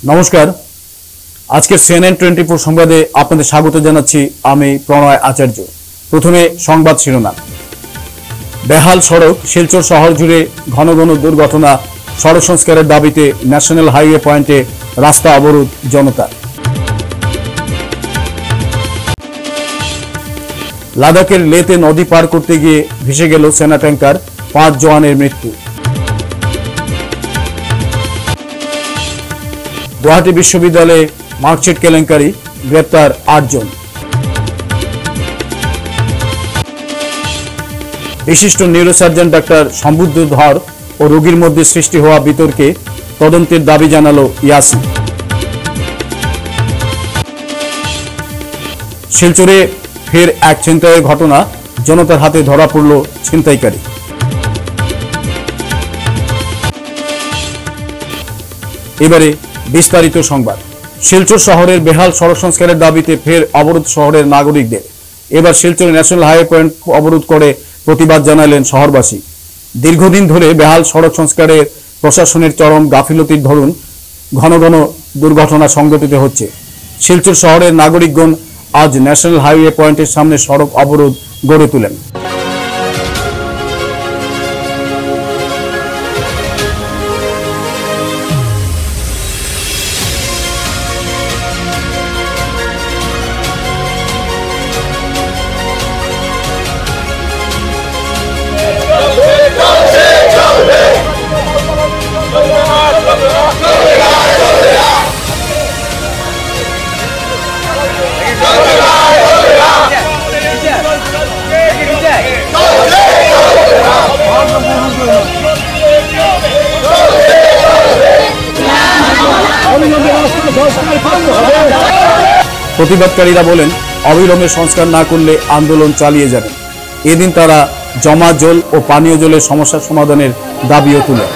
नमस्कार आज के CNN 24 संबादे आपनादेर स्वागत जानाচ্ছি आमी प्रणय आचार्य। प्रथमे संबाद शिरोनाम। बेहाल सड़क शिलचर शहर जुड़े घन घन दुर्घटना सड़क संस्कारेर दाबिते न्याशनल हाईवे पॉइंटे रास्ता अवरोध जनतार। लादाखेर लेते नदी पार करते गिये भेसे गेल सेना टैंकार 5 जवानेर मृत्यु। गुवाहाटी विश्वविद्यालय मार्कशीट केलेंकारी ग्रेप्तार 8 जन। विशिष्ट न्यूरोसार्जन डाक्तार सम्बुद्ध धर और रोगीर मध्य सृष्टि हुआ बितर्के तदंतेर दाबी जानालो यासिन। शिलचरे फिर एक छिनताइयेर घटना जनतार हाथे धरा पड़ल छिनताइकारी। एबारे विस्तारित संबाद। शिलचर शहरेर बेहाल सड़क संस्कारेर दाबिते फेर अवरोध शहरेर नागरिकदेर। एबार शिलचर न्याशनल हाईवे पॉइंट अवरोध करे प्रतिबाद जानालेन शहरबासी। दीर्घदिन धरे बेहाल सड़क संस्कारेर प्रशासनेर चरम गाफिलतिर दरुन घन घन दुर्घटना संघटित होच्छे। शिलचर शहरेर नागरिकगण आज न्याशनल हाईवे पॉइंटेर सामने सड़क अवरोध गड़े तुलेन। प्रतिबादकारीरा बोलेन अविलम्बे संस्कार ना करले आंदोलन चालिये जाबेन। एदिन तारा जमा जल और पानीय जलेर समस्या समाधानेर दाबिও तुलेन।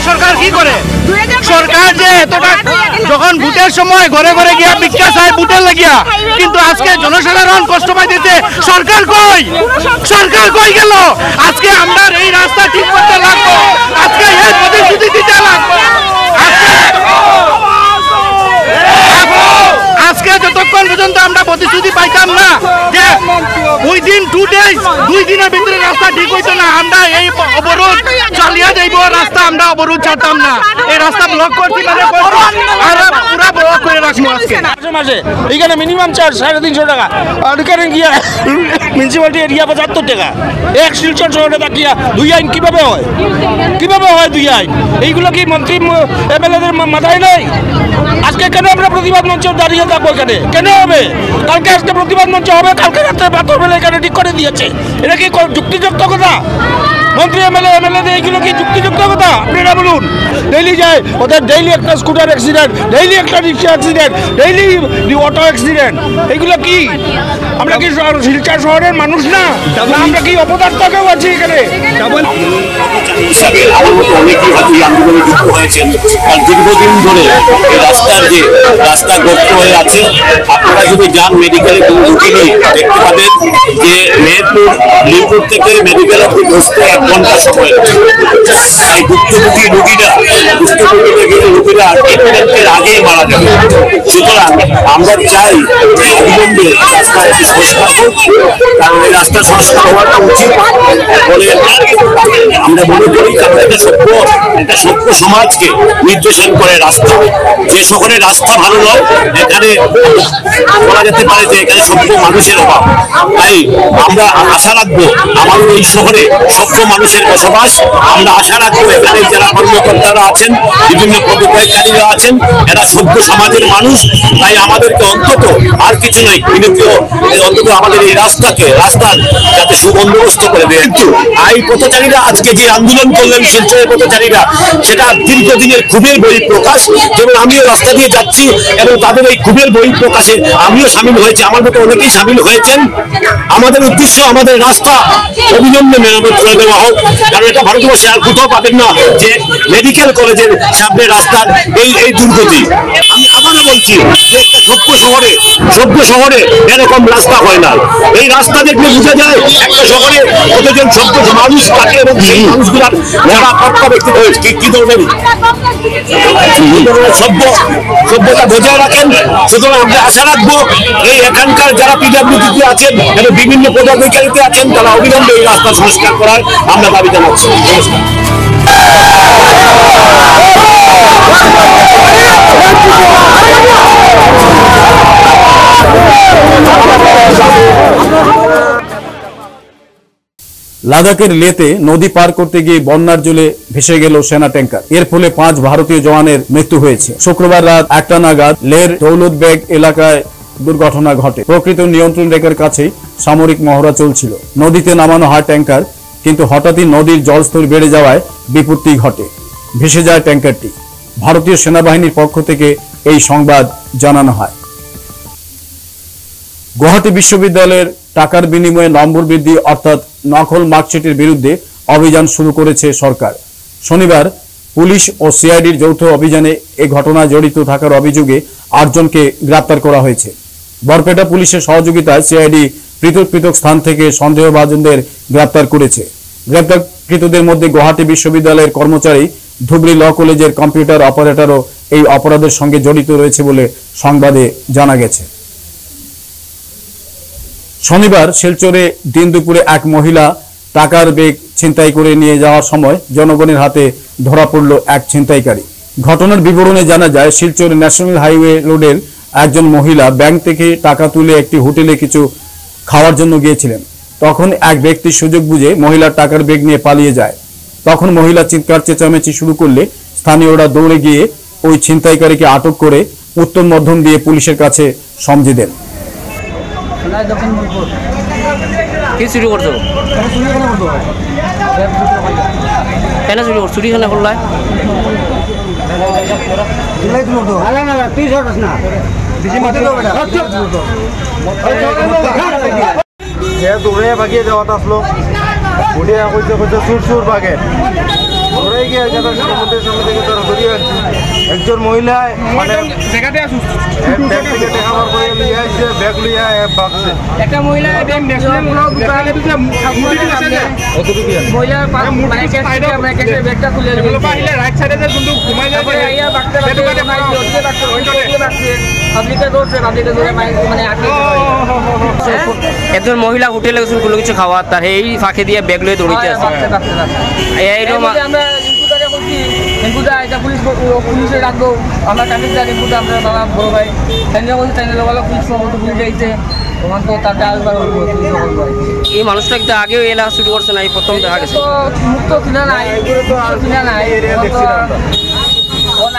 सरकार की करे सरकार যখন ভোটের সময় ঘরে ঘরে গিয়া ভিক্ষা চায় ভোটের লাগিয়া, কিন্তু আজকে জনসাধারণ কষ্ট পাইতেছে। সরকার কই গেল? আজকে আমরা এই রাস্তা ঠিক করতে লাগবো, আজকে এই প্রতিশ্রুতি দিতে লাগবো। আজকে যতক্ষণ পর্যন্ত আমরা প্রতিশ্রুতি পাইতাম না যে উইদিন 2 ডেজ 2 দিনের ভিতরে রাস্তা ঠিক হইতো না, আমরা এই অবরোধ চালিয়ে যাইব। রাস্তা আমরা অবরোধ ছাড়তাম না। এই রাস্তা ব্লক করছি মানে আর পুরো ব্লক করে রাখবো। আজকে মাসে এখানে মিনিমাম চার্জ 350 টাকা, আর এখানে গিয়া মিউনিসিপালিটি এরিয়া 75 টাকা। এক শিলচর শহরে থাকিয়া 2 আইন কিভাবে হয়? 2 আইন? এইগুলো কি মন্ত্রী এমএলএদের মাথায় নাই? আজকে কেন আমরা প্রতিবাদ মঞ্চ দাঁড়িয়ে থাকবো? এখানে কেন হবে? কালকে আজকে প্রতিবাদ মঞ্চ হবে, কালকে রাতে পাথর ফেলে এখানে ঠিক করে দিয়েছে। এটা কি যুক্তিযুক্ত কথা? মন্ত্রী এমএলএ এইগুলো কি যুক্তিযুক্ত কথা? আপনারা বলুন। ডেইলি যায় ওদের, ডেইলি একটা স্কুটার অ্যাক্সিডেন্ট, ডেইলি একটা রিক্সা অ্যাক্সিডেন্ট, ডেইলি অটো অ্যাক্সিডেন্ট। এইগুলো কি আমরা কি শিলচর শহরের মানুষ না? আমরা কি অপদার্থ কেউ আছি এখানে? দীর্ঘদিন ধরে রাস্তা গর্ত হয়ে আছে। আপনারা যদি যান মেডিকেলে রুগী নিয়ে দেখতে পাবেন যে মেহেরপুর লিমপুর থেকে মেডিকেল অব্দি বসতে 1 ঘন্টা সময় লাগে। এই ভুক্তভোগী রুগীরা ট্রিটমেন্টের আগেই মারা যাবে। সুতরাং আমরা চাই যে অবিলম্বে রাস্তা একটি সংস্কার হোক, কারণ এই রাস্তা সংস্কার হওয়াটা উচিত বলে আমরা মনে করি। কারণ একটা সভ্য সমাজকে নির্দেশন করে রাস্তা। যে শহরে রাস্তা ভালো নয়, এখানে বলা যেতে পারে যে এখানে সভ্য মানুষের অভাব। তাই আমরা আশা রাখবো আমাদের এই শহরে সভ্য মানুষের বসবাস। আমরা আশা রাখবো এখানে যারা কর্মকর্তারা আছেন, বিভিন্ন পদত্যাগকারীরা আছেন, এরা সভ্য সমাজের মানুষ। তাই আমাদেরকে অন্তত আর কিছু নয়, কিন্তু অন্তত আমাদের এই রাস্তার যাতে সুবন্দোবস্ত করে দেয়। কিন্তু এই পথচারীরা আজকে যে আন্দোলন করলেন শিলচরের পথচারীরা, সেটা দীর্ঘদিনের ক্ষোভের বহিঃপ্রকাশ। যেমন আমিও রাস্তা দিয়ে যাচ্ছি এবং তাদের এই ক্ষোভের বহিঃপ্রকাশে আমিও সামিল হয়েছি, আমার মতো অনেকেই সামিল হয়েছেন। আমাদের উদ্দেশ্য আমাদের রাস্তা অবিলম্বে মেরামত করে দেওয়া হোক, কারণ এটা ভারতবর্ষে আর কোথাও পাবেন না যে মেডিকেল কলেজের সামনে রাস্তার এই দুর্গতি। আমি আবারও বলছি যে একটা সভ্য শহরে এরকম রাস্তা হয় না। এই রাস্তা দেখলে বোঝা যায় একটা শহরে কতজন সভ্য মানুষ থাকে এবং সেই মানুষগুলার যারা কর্তা ব্যক্তি কি ধরনের সভ্যতা বজায় রাখেন। সুতরাং আমরা আশা রাখবো এই এখানকার যারা পিডব্লিউডিতে আছেন এবং বিভিন্ন পদাধিকারীতে আছেন, তারা অবিলম্বে এই রাস্তা সংস্কার করার আমরা দাবি জানাচ্ছি। নমস্কার। লাদাখের লেতে নদী পার করতে গিয়ে বন্যার জলে ভেসে গেল সেনা ট্যাঙ্কার। এর ফলে 5 ভারতীয় জওয়ানের মৃত্যু হয়েছে। শুক্রবার রাত 1টা নাগাদ লের দৌলতবেগ এলাকায় দুর্ঘটনা ঘটে। প্রকৃত নিয়ন্ত্রণ রেখার কাছেই সামরিক মহড়া চলছিল। নদীতে নামানো হয় ট্যাঙ্কার, কিন্তু হঠাৎই নদীর জলস্তর বেড়ে যাওয়ায় বিপত্তি ঘটে, ভেসে যায় ট্যাঙ্কারটি। ভারতীয় সেনাবাহিনীর পক্ষ থেকে এই সংবাদ জানানো হয়। গুয়াহাটি বিশ্ববিদ্যালয়ের টাকার বিনিময়ে নম্বর বৃদ্ধি অর্থাৎ নকল মার্কশিটের বিরুদ্ধে অভিযান শুরু করেছে সরকার। শনিবার পুলিশ ও সিআইডির যৌথ অভিযানে এ ঘটনায় জড়িত থাকার অভিযোগে 8 জনকে গ্রেপ্তার করা হয়েছে। বরপেটা পুলিশের সহযোগিতায় সিআইডি পৃথক স্থান থেকে সন্দেহভাজনদের গ্রেপ্তার করেছে। গ্রেপ্তারকৃতদের মধ্যে গুয়াহাটি বিশ্ববিদ্যালয়ের কর্মচারী, ধুবড়ী ল কলেজের কম্পিউটার অপারেটরও এই অপরাধের সঙ্গে জড়িত রয়েছে বলে সংবাদে জানা গেছে। শনিবার শিলচরে দিন দুপুরে এক মহিলা টাকার ব্যাগ ছিনতাই করে নিয়ে যাওয়ার সময় জনগণের হাতে ধরা পড়ল এক ছিনতাইকারী। ঘটনার বিবরণে জানা যায়, শিলচর ন্যাশনাল হাইওয়ে রোডের একজন মহিলা ব্যাংক থেকে টাকা তুলে একটি হোটেলে কিছু খাওয়ার জন্য গিয়েছিলেন। তখন এক ব্যক্তি সুযোগ বুঝে মহিলার টাকার ব্যাগ নিয়ে পালিয়ে যায়। তখন মহিলা চিৎকার চেঁচামেচি শুরু করলে স্থানীয়রা দৌড়ে গিয়ে ওই ছিনতাইকারীকে আটক করে উত্তম মধ্যম দিয়ে পুলিশের কাছে সমঝে দেন। কি চুরি করছো? কেন চুরি করছো? চুরি কেন করলাই? দৌড়ে ভাগিয়ে যাওয়াত আসলো, উঠিয়া কইতে কইতে সুর ভাগে দৌড়ে গিয়ে সমুদ্রের সামনে থেকে তারা ধরিয়ে একজন মহিলা মানে ব্যাগ থেকে দেখাবার পরে নিয়ে আসছে, ব্যাগ লিয়ে ভাগছে। একটা মহিলা একজন মহিলা হোটেলে গেছেন কোনো কিছু খাওয়ার, তার এই ফাঁকে দিয়ে ব্যাগ লয়ে দৌড়িতে আছে। পুলিশে রাখবো আমরা ট্রাফিক আমরা বাবা বড় ভাই পুলিশ যাইছে তখন তো তাকে আসবার এই মানুষটা কিন্তু আগেও এলাকা শুরু করছে না, এই প্রথম দেখা গেছে। মুক্ত কিনা নাই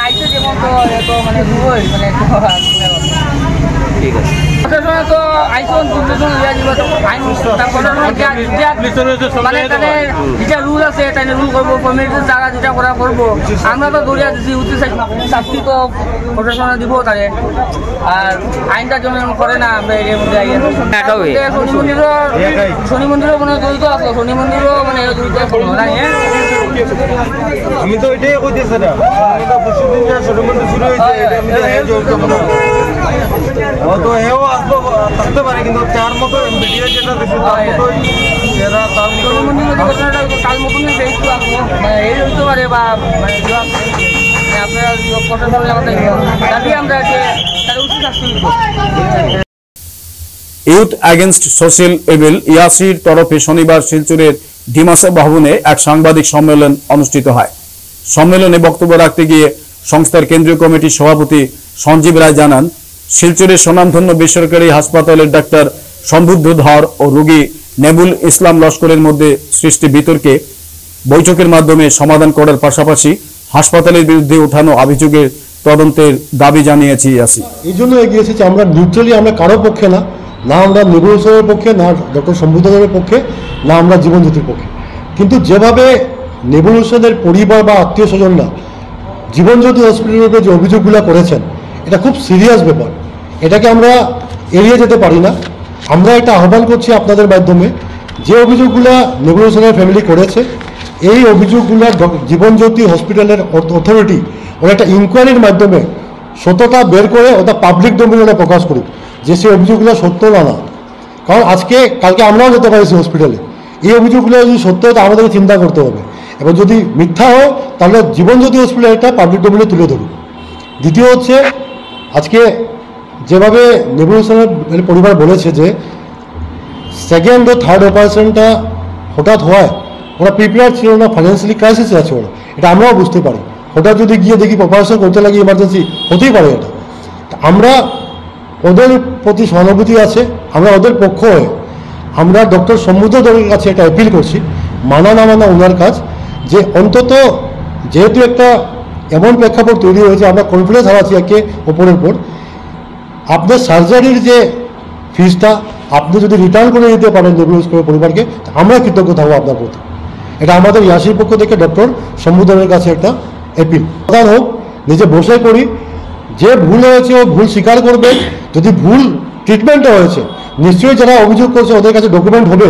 আইসে যেমন তো মানে ঠিক আছে। তো আইসন যেটা রুল আছে তাই রুল করবো, কমিউনিটির যারা যেটা করা করবো। আমরা তো দৌড়িয়া দিচ্ছি, উঠতে শাস্তি তো প্রশাসনে দিব তারে, আর আইনটা যেমন করে না আমরা এর মধ্যে শনি মন্দিরও মানে জড়িত আসলো, শনি মন্দিরও মানে জড়িত আমি তো এটাই কইতেছি না, শনি মন্দির শুরু হয়েছে তো এও আসবো থাকতে পারে, কিন্তু তার মতো মিডিয়া যেটা দেখছে তার মতোই এরা তার কাল মতনই এই হইতে পারে বা আপনারা প্রশাসনের দাবি আমরা শাস্তি দিব। Youth against social evil Yasir তরফে শনিবার শিলচরের ডিমাসা ভবনে এক সাংবাদিক সম্মেলন অনুষ্ঠিত হয়। সম্মেলনে বক্তব্য রাখতে গিয়ে সংস্থার কেন্দ্রীয় কমিটির সভাপতি সঞ্জীব রায় জানান, শিলচরের স্বনামধন্য বেসরকারি হাসপাতালের ডাক্তার সম্বুদ্ধ ধর ও রোগী নেবুল ইসলাম লস্করের মধ্যে সৃষ্টি বিতর্কে বৈঠকের মাধ্যমে সমাধান করার পাশাপাশি হাসপাতালের বিরুদ্ধে ওঠানো অভিযোগের তদন্তের দাবি জানিয়েছে ইয়াসির। এই জন্য এগিয়ে এসেছি আমরা নিউট্রালি, আমরা কারো পক্ষে না, না আমরা নেবুল ইসলামের পক্ষে, না ডক্টর সম্বুদ্ধ ধরের পক্ষে, না আমরা জীবনজ্যোতির পক্ষে। কিন্তু যেভাবে নেবুল ইসলামের পরিবার বা আত্মীয় স্বজনরা জীবনজ্যোতি হসপিটালের উপরে যে অভিযোগগুলো করেছেন, এটা খুব সিরিয়াস ব্যাপার, এটাকে আমরা এড়িয়ে যেতে পারি না। আমরা একটা আহ্বান করছি আপনাদের মাধ্যমে, যে অভিযোগগুলো নেবুল ইসলামের ফ্যামিলি করেছে, এই অভিযোগগুলো জীবনজ্যোতি হসপিটালের অথরিটি ওরা একটা ইনকোয়ারির মাধ্যমে সত্যতা বের করে ওটা পাবলিক ডোমেইনে প্রকাশ করুক যে সেই অভিযোগগুলো সত্য না। কারণ কালকে আমরাও যেতে পারি হসপিটালে, এই অভিযোগগুলো যদি সত্য হয় আমাদেরকে চিন্তা করতে হবে, এবং যদি মিথ্যা হয় তাহলে জীবনজ্যোতি হসপিটাল এটা পাবলিক ডোমেইনে তুলে ধরুক। দ্বিতীয় হচ্ছে, আজকে যেভাবে নেবুল ইসলামের পরিবার বলেছে যে সেকেন্ড ও থার্ড অপারেশনটা হঠাৎ হয়, ওরা প্রিপেয়ার ছিল না, ফাইন্যান্সিয়ালি ক্রাইসিসে আছে ওরা, এটা আমরাও বুঝতে পারি। হঠাৎ যদি গিয়ে দেখি অপারেশন করতে লাগে ইমার্জেন্সি হতেই পারে এটা। আমরা ওদের প্রতি সহানুভূতি আছে, আমরা ওদের পক্ষ হয়ে আমরা ডক্টর সম্বুদ্ধ ধরের কাছে এটা অ্যাপিল করছি, মানা না মানা ওনার কাজ, যে অন্তত যেহেতু একটা এমন প্রেক্ষাপট তৈরি হয়েছে, আমরা কনফিডেন্স হারাচ্ছি একে ওপরের পর, আপনার সার্জারির যে ফিজটা আপনি যদি রিটার্ন করে দিতে পারেন নেবুল ইসলামের পরিবারকে, আমরা কৃতজ্ঞ থাকবো আপনার প্রতি। এটা আমাদের ইয়াসির পক্ষ থেকে ডক্টর সম্বুদ্ধের কাছে একটা অ্যাপিল। প্রধান হোক, নিজে বসে করি, যে ভুল হয়েছে ও ভুল স্বীকার করবে। যদি ভুল ট্রিটমেন্টটা হয়েছে, নিশ্চয়ই যারা অভিযোগ করছে ওদের কাছে ডকুমেন্ট হবে,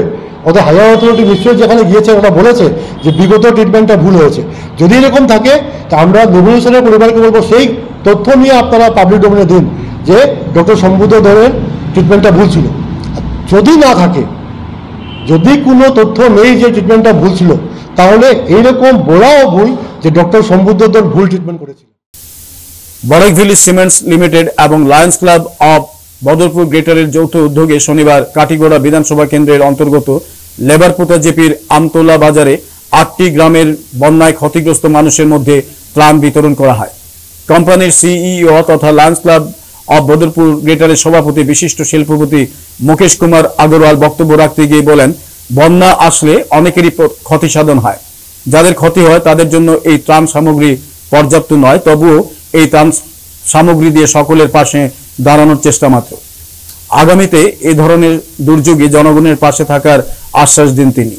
ওদের হায়ার অথরিটি নিশ্চয়ই যেখানে গিয়েছে ওরা বলেছে যে বিগত ট্রিটমেন্টটা ভুল হয়েছে। যদি এরকম থাকে তা আমরা নেবুল ইসলামের পরিবারকে বলবো সেই তথ্য নিয়ে আপনারা পাবলিক ডোমেইনে দিন যে ডক্টর সম্বুদ্ধ ধরের ট্রিটমেন্টটা ভুল ছিল। যদি না থাকে, যদি কোনো তথ্য নেই যে ট্রিটমেন্টটা ভুল ছিল, তাহলে এইরকম বলাও ভুল যে ডক্টর সম্বুদ্ধ ধর ভুল ট্রিটমেন্ট করেছিল। বরেক ভিলেজ সিমেন্টস লিমিটেড এবং লায়ন্স ক্লাব অব বদরপুর গ্রেটারের যৌথ উদ্যোগে শনিবার কাটিগড়া বিধানসভা কেন্দ্রের অন্তর্গত লেবারপোতা জেপির আমতলা বাজারে 8টি গ্রামের বন্যায় ক্ষতিগ্রস্ত মানুষের মধ্যে ত্রাণ বিতরণ করা হয়। কোম্পানির সিইও তথা লায়ন্স ক্লাব অব বদরপুর গ্রেটারের সভাপতি বিশিষ্ট শিল্পপতি মুকেশ কুমার আগরওয়াল বক্তব্য রাখতে গিয়ে বলেন, বন্যা আসলে অনেকেরই ক্ষতি সাধন হয়। যাদের ক্ষতি হয় তাদের জন্য এই ত্রাণ সামগ্রী পর্যাপ্ত নয়, তবুও এই ত্রাণ সামগ্রী দিয়ে সকলের পাশে দাঁড়ানোর চেষ্টা মাত্র। আগামীতে এ ধরনের দুর্যোগে জনগণের পাশে থাকার আশ্বাস দেন তিনি।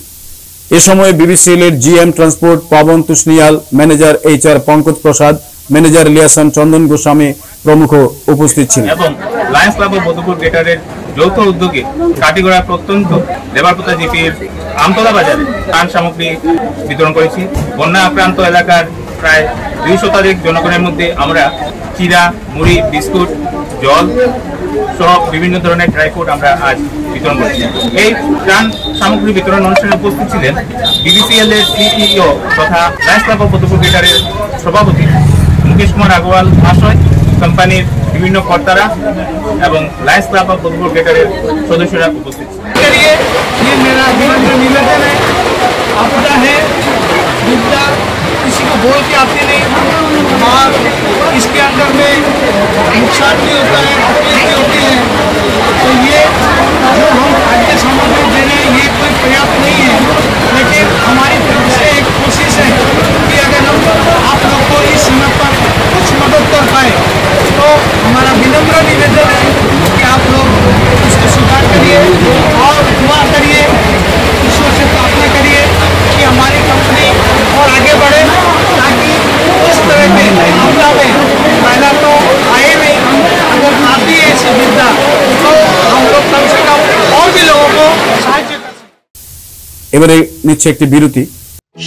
এ সময় বিবিসিএল এর GM transport Pawan Tushniyal, manager HR Pankaj Prasad, manager liaison Chandan Goswami প্রমুখ উপস্থিত ছিলেন। এবং লায়ন্স ক্লাব অব বদরপুর গ্রেটারের যৌথ উদ্যোগে কাটিগড়া প্রত্যন্ত লেবারপোতা জিপির আমতলা বাজারে ত্রাণ সামগ্রী বিতরণ করেছি। বন্যা আক্রান্ত এলাকার প্রায় 2 শতাধিক জনগণের মধ্যে আমরা চিরা, মুড়ি, বিস্কুট, জল সহ বিভিন্ন ধরনের ড্রাই ফ্রুট আমরা আজ বিতরণ করেছি। এই ত্রাণ সামগ্রী বিতরণ অনুষ্ঠানে উপস্থিত ছিলেন বিবিসিএল এর সিইও তথা লায়ন্স ক্লাব অব বদরপুর গ্রেটারের সভাপতি মুকেশ কুমার আগরওয়াল মহাশয়, কোম্পানির বিভিন্ন কর্তারা এবং Lions club of Badarpur greater सदस्यरा उपस्थित। ये मेरा अभिनंदन निवेदन है। आपदा है, विपदा किसी को बोल के आती नहीं, और इसके अंदर में नुकसान भी होता है, तकलीफ भी होती है। तो ये जो हम खाद्य सामग्री दे रहे हैं ये कोई पर्याप्त नहीं है, लेकिन हमारी तरफ से एक कोशिश है कि अगर हम आप लोग को इस समय पर कुछ मदद कर पाए तो हमारा विनम्र निवेदन है कि आप लोग उसको स्वीकार करिए और दुआ करिए, ईश्वर से प्रार्थना करिए कि हमारी कंपनी और आगे बढ़े, ताकि इस तरह के आपदा में पहला तो आए नहीं, अगर आती है ऐसी विपदा तो हम लोग कम से कम और भी लोगों को साहाय्य कर सकते। এবারে নিচ্ছে একটি বিরতি।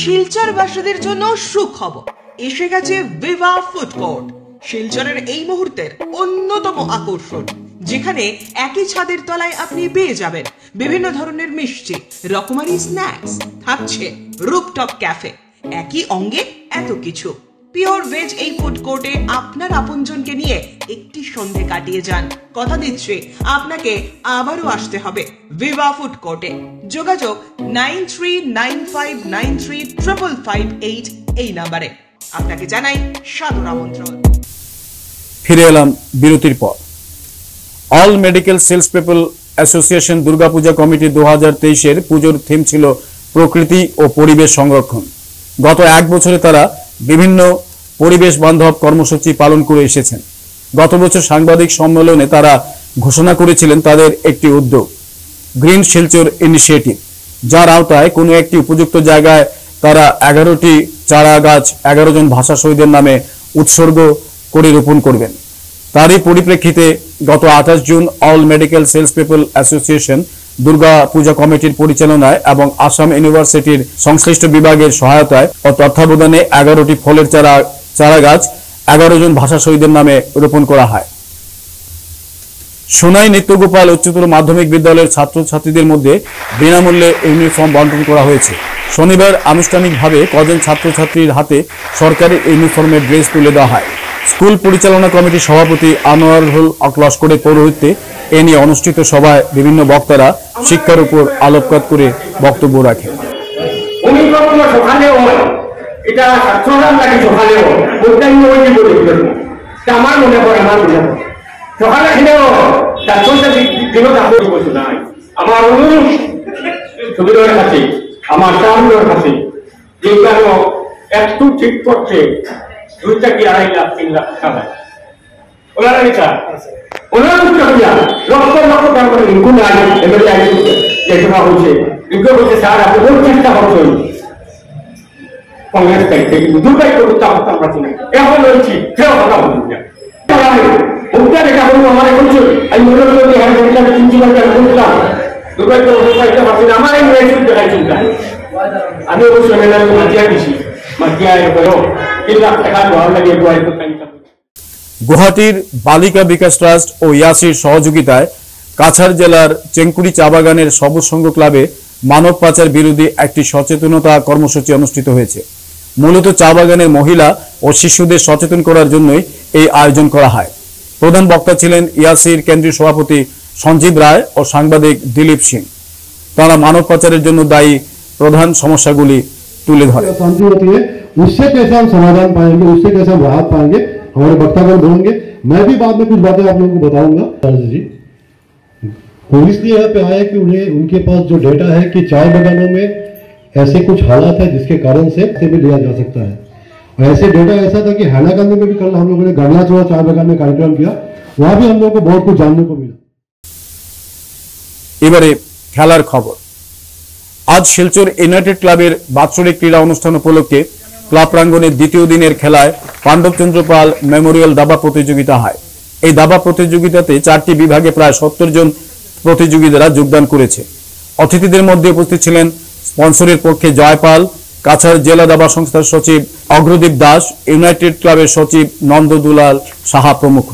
শিলচরবাসীদের জন্য সুখবর, এসে গেছে ভিভা ফুড কোর্ট, শিলচরের এই মুহূর্তের অন্যতম আকর্ষণ, যেখানে একই ছাদের তলায় আপনি পেয়ে যাবেন বিভিন্ন ধরনের মিষ্টি, রকমারি স্ন্যাক্স, থাকছে রুফটপ ক্যাফে, একই অঙ্গে এত কিছু। পিওর ভেজ এই ফুড কোর্টে আপনার আপনজনকে নিয়ে একটি সন্ধে কাটিয়ে যান। কথা দিচ্ছি আপনাকে আবারও আসতে হবে ভিভা ফুড কোর্টে। যোগাযোগ 9395935558 এই নাম্বারে। আপনাকে জানাই সাদর আমন্ত্রণ। ফিরে এলাম বিরতির পর। All medical sales people association Durga Puja committee 2023-এর পুজোর থিম ছিল প্রকৃতি ও পরিবেশ সংরক্ষণ। গত এক বছরে তারা বিভিন্ন পরিবেশ বান্ধব কর্মসূচি পালন করে এসেছেন। গত বছর সাংবাদিক সম্মেলনে তারা ঘোষণা করেছিলেন তাদের একটি উদ্যোগ গ্রিন শিলচর ইনিশিয়েটিভ, যার আওতায় কোনো একটি উপযুক্ত জায়গায় তারা 11টি চারা গাছ 11 জন ভাষা শহীদের নামে উৎসর্গ করে রোপণ করবেন। তারই পরিপ্রেক্ষিতে গত 28 জুন all medical sales people association Durga Puja কমিটির পরিচালনায় এবং আসাম ইউনিভার্সিটির সংশ্লিষ্ট বিভাগের সহায়তায় ও তত্ত্বাবধানে 11টি ফলের চারা গাছ 11 জন ভাষা শহীদের নামে রোপণ করা হয়। সোনাই নিত্যগোপাল উচ্চতর মাধ্যমিক বিদ্যালয়ের ছাত্রছাত্রীদের মধ্যে বিনামূল্যে ইউনিফর্ম বন্টন করা হয়েছে। শনিবার আনুষ্ঠানিকভাবে কজন ছাত্রছাত্রীর হাতে সরকারি ইউনিফর্মের ড্রেস তুলে দেওয়া হয়। স্কুল পরিচালনা কমিটির সভাপতি আনোয়ারুল হক লস্করের পৌরোহিত্যে এ নিয়ে অনুষ্ঠিত সভায় বিভিন্ন বক্তারা শিক্ষার উপর আলোকপাত করে বক্তব্য রাখেন। আমার মনে হয় সকালে আমার অনুরোধ সুবিধার কাছে আমার সামনের কাছে যে কেন একটু ঠিক করছে 2 থেকে 2.5 লাখ 3 লাখ টাকা ওনারা এটা ওনারা লক্ষ লক্ষ টাকা করে ইনকুম আগে এমএলএ আগে যেটা হচ্ছে ইনকুম হচ্ছে স্যার আপনি কোন চেষ্টা করছেন কংগ্রেস থেকে দুটাই করতে আমরা পারছি না এখন বলছি কেউ কথা বলুন না ওটা দেখা বলবো আমার বলছে আমি মনে করি যে আমি এটা চিন্তা করে বললাম দুটাই তো ওটা পারছি না আমার এই মেসেজ দেখাই চিন্তা আমি অবশ্যই মেলা মাটিয়া দিছি মাটিয়া এরও 3 লাখ টাকা দেওয়ার লাগে গোয়াই করতে। গুয়াহাটির বালিকা বিকাশ ট্রাস্ট ও ইয়াসির সহযোগিতায় কাছাড় জেলার চেঙ্কুড়ি চা বাগানের সবুজ সংঘ ক্লাবে মানব পাচার বিরোধী একটি সচেতনতা কর্মসূচি অনুষ্ঠিত হয়েছে। মূলত চা বাগানের মহিলা ও শিশুদের সচেতন করার জন্যই এই আয়োজন করা হয়। প্রধান বক্তা ছিলেন ইয়াসির কেন্দ্রীয় সভাপতি সঞ্জীব রায় ও সাংবাদিক দিলীপ সিং। তারা মানব পাচারের জন্য দায়ী প্রধান সমস্যাগুলি তুলে ধরে। उससे कैसे हम समाधान पाएंगे, उससे कैसे हम राहत पाएंगे, हमारे वक्तागण बोलेंगे। मैं भी बाद में कुछ बातें आप लोगों को बताऊंगा। जी पुलिस ने यहाँ पे आया कि उन्हें उनके पास जो डेटा है कि चाय बागानों में ऐसे कुछ हालात है जिसके कारण से भी लिया जा सकता है। और ऐसे डेटा ऐसा था कि हैलाकांदी में भी कल हम लोगों ने गड़ला चौड़ा चाय बागान में कार्यक्रम किया, वहां भी हम लोगों को बहुत कुछ जानने को मिला। এবারে খেলার খবর। আজ শিলচর ইউনাইটেড ক্লাবের বাৎসরিক ক্রীড়া অনুষ্ঠান উপলক্ষে ক্লাব প্রাঙ্গণে দ্বিতীয় দিনের খেলায় পাণ্ডবচন্দ্র পাল মেমোরিয়াল দাবা প্রতিযোগিতা হয়। এই দাবা প্রতিযোগিতাতে 4টি বিভাগে প্রায় 70 জন প্রতিযোগীরা যোগদান করেছে। অতিথিদের মধ্যে উপস্থিত ছিলেন স্পন্সরের পক্ষে জয়পাল, কাছাড় জেলা দাবা সংস্থার সচিব অগ্রদীপ দাস, ইউনাইটেড ক্লাবের সচিব নন্দদুলাল সাহা প্রমুখ।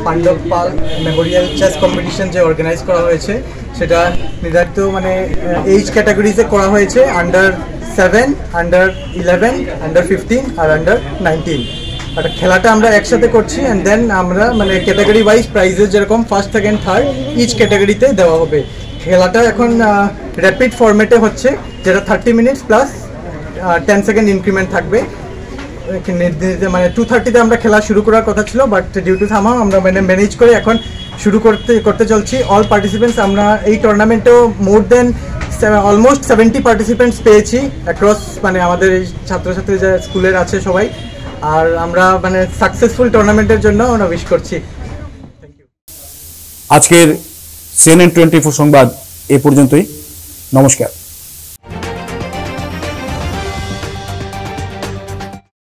পাণ্ডব পাল মেমোরিয়াল চেস কম্পিটিশন যে অর্গানাইজ করা হয়েছে সেটা নির্ধারিত মানে এইজ ক্যাটাগরিজে করা হয়েছে আন্ডার 7, আন্ডার 11, আন্ডার 15 আর আন্ডার 19। আর খেলাটা আমরা একসাথে করছি অ্যান্ড দেন আমরা মানে ক্যাটাগরি ওয়াইজ প্রাইজেস যেরকম ফার্স্ট, সেকেন্ড, থার্ড ইচ ক্যাটাগরিতে দেওয়া হবে। খেলাটা এখন র্যাপিড ফরম্যাটে হচ্ছে, যেটা 30 মিনিটস প্লাস 10 সেকেন্ড ইনক্রিমেন্ট থাকবে। মানে 2:30-তে আমরা খেলা শুরু করার কথা ছিল, বাট ডিউ টু সামহাউ আমরা মানে ম্যানেজ করে এখন শুরু করতে চলছি। অল পার্টিসিপেন্টস আমরা এই টুর্নামেন্টেও মোর দেন অলমোস্ট 70 পার্টিসিপেন্টস পেয়েছি অ্যাক্রস মানে আমাদের এই ছাত্রছাত্রী যে স্কুলের আছে সবাই। আর আমরা মানে সাকসেসফুল টুর্নামেন্টের জন্য আমরা উইশ করছি। Thank you. আজকের CNN 24 সংবাদ এ পর্যন্তই। নমস্কার।